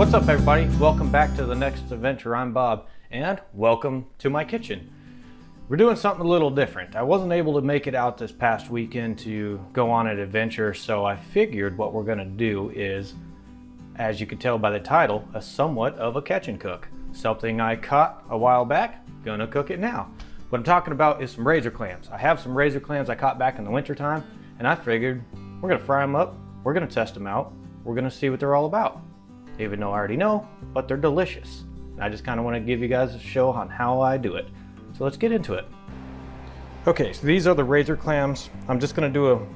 What's up, everybody? Welcome back to the next adventure. I'm Bob, and welcome to my kitchen. We're doing something a little different. I wasn't able to make it out this past weekend to go on an adventure, so I figured what we're gonna do is, as you can tell by the title, a somewhat of a catch and cook. Something I caught a while back, gonna cook it now. What I'm talking about is some razor clams. I have some razor clams I caught back in the winter time, and I figured we're gonna fry them up, we're gonna test them out, we're gonna see what they're all about. Even though I already know, but they're delicious. And I just kind of want to give you guys a show on how I do it. So let's get into it. Okay, so these are the razor clams. I'm just going to do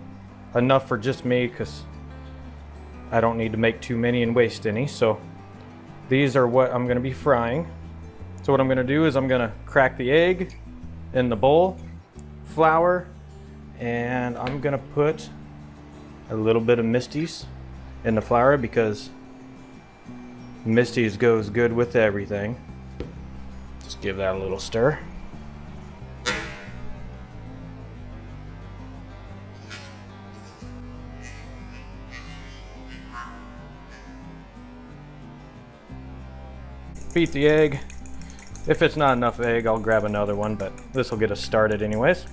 enough for just me because I don't need to make too many and waste any. So these are what I'm going to be frying. So what I'm going to do is I'm going to crack the egg in the bowl, flour, and I'm going to put a little bit of Misty's in the flour because Misty's goes good with everything. Just give that a little stir. Beat the egg. If it's not enough egg, I'll grab another one, but this will get us started anyways.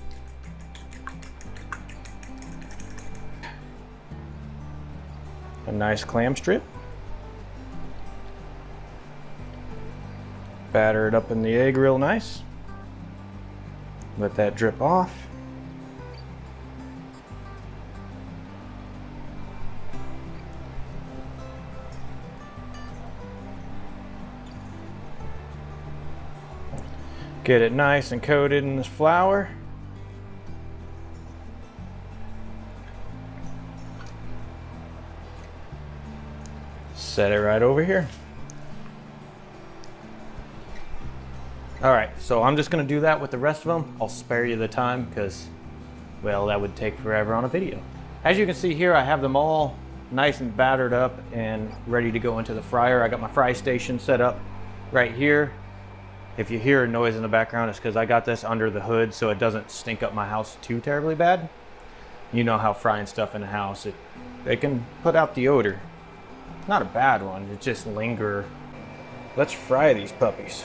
A nice clam strip. Batter it up in the egg real nice. Let that drip off. Get it nice and coated in this flour. Set it right over here. All right, so I'm just gonna do that with the rest of them. I'll spare you the time because, well, that would take forever on a video. As you can see here, I have them all nice and battered up and ready to go into the fryer. I got my fry station set up right here. If you hear a noise in the background, it's because I got this under the hood so it doesn't stink up my house too terribly bad. You know how frying stuff in the house, it can put out the odor. Not a bad one, it just linger. Let's fry these puppies.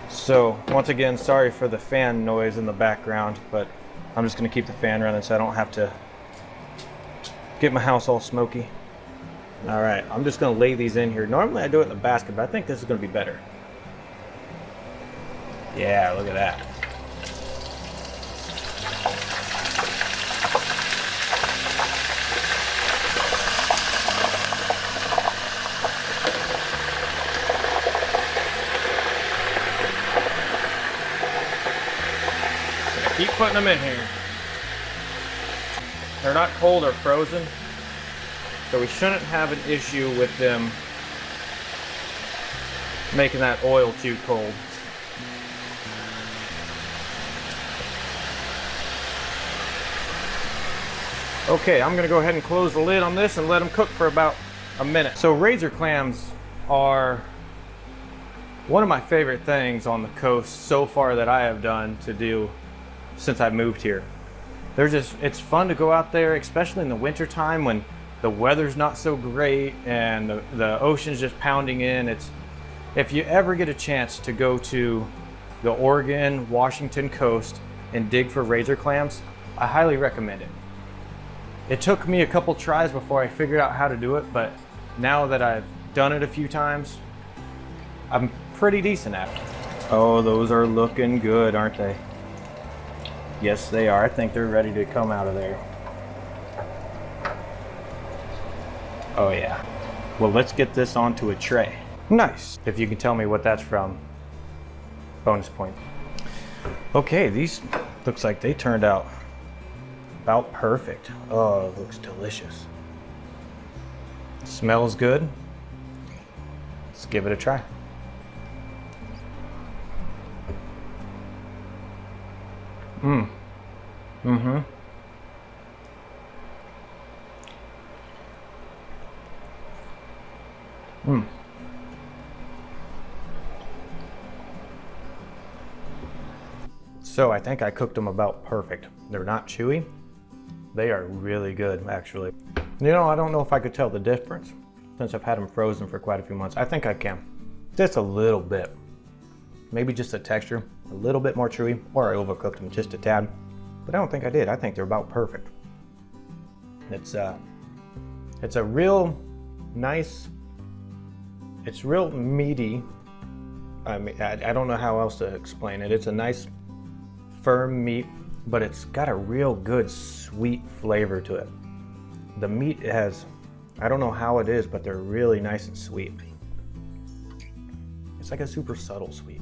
So once again, sorry for the fan noise in the background, but I'm just gonna keep the fan running so I don't have to get my house all smoky. All right, I'm just gonna lay these in here. Normally I do it in the basket, but I think this is gonna be better. Yeah, look at that. Keep putting them in here. They're not cold or frozen, so we shouldn't have an issue with them making that oil too cold. Okay, I'm gonna go ahead and close the lid on this and let them cook for about a minute. So razor clams are one of my favorite things on the coast so far that I have done to do since I moved here. It's fun to go out there, especially in the winter time when the weather's not so great and the ocean's just pounding in. If you ever get a chance to go to the Oregon, Washington coast and dig for razor clams, I highly recommend it. It took me a couple tries before I figured out how to do it, but now that I've done it a few times, I'm pretty decent at it. Oh, those are looking good, aren't they? Yes, they are. I think they're ready to come out of there. Oh yeah. Well, let's get this onto a tray. Nice. If you can tell me what that's from, bonus point. Okay, these looks like they turned out about perfect. Oh, it looks delicious. Smells good. Let's give it a try. So I think I cooked them about perfect. They're not chewy. They are really good, actually. You know, I don't know if I could tell the difference since I've had them frozen for quite a few months. I think I can. Just a little bit. Maybe just the texture, a little bit more chewy, or I overcooked them just a tad. But I don't think I did. I think they're about perfect. It's a real nice, it's real meaty. I mean, I don't know how else to explain it. It's a nice, firm meat, but it's got a real good sweet flavor to it. The meat has, I don't know how it is, but they're really nice and sweet. It's like a super subtle sweet.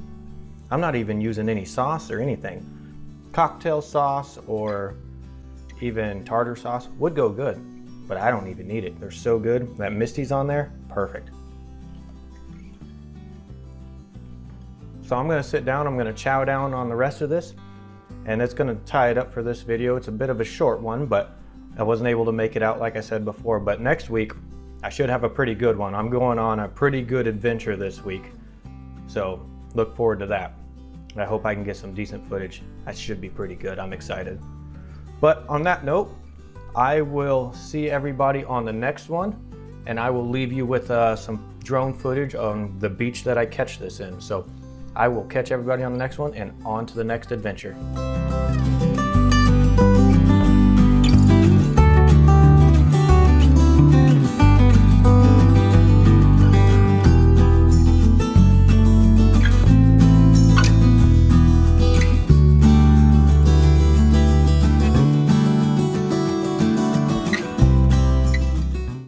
I'm not even using any sauce or anything. Cocktail sauce or even tartar sauce would go good, but I don't even need it. They're so good. That Misty's on there, perfect. So I'm gonna sit down, I'm gonna chow down on the rest of this, and it's gonna tie it up for this video. It's a bit of a short one, but I wasn't able to make it out like I said before, but next week I should have a pretty good one. I'm going on a pretty good adventure this week, so look forward to that. I hope I can get some decent footage. That should be pretty good. I'm excited. But on that note, I will see everybody on the next one, and I will leave you with some drone footage on the beach that I catch this in. So I will catch everybody on the next one and on to the next adventure.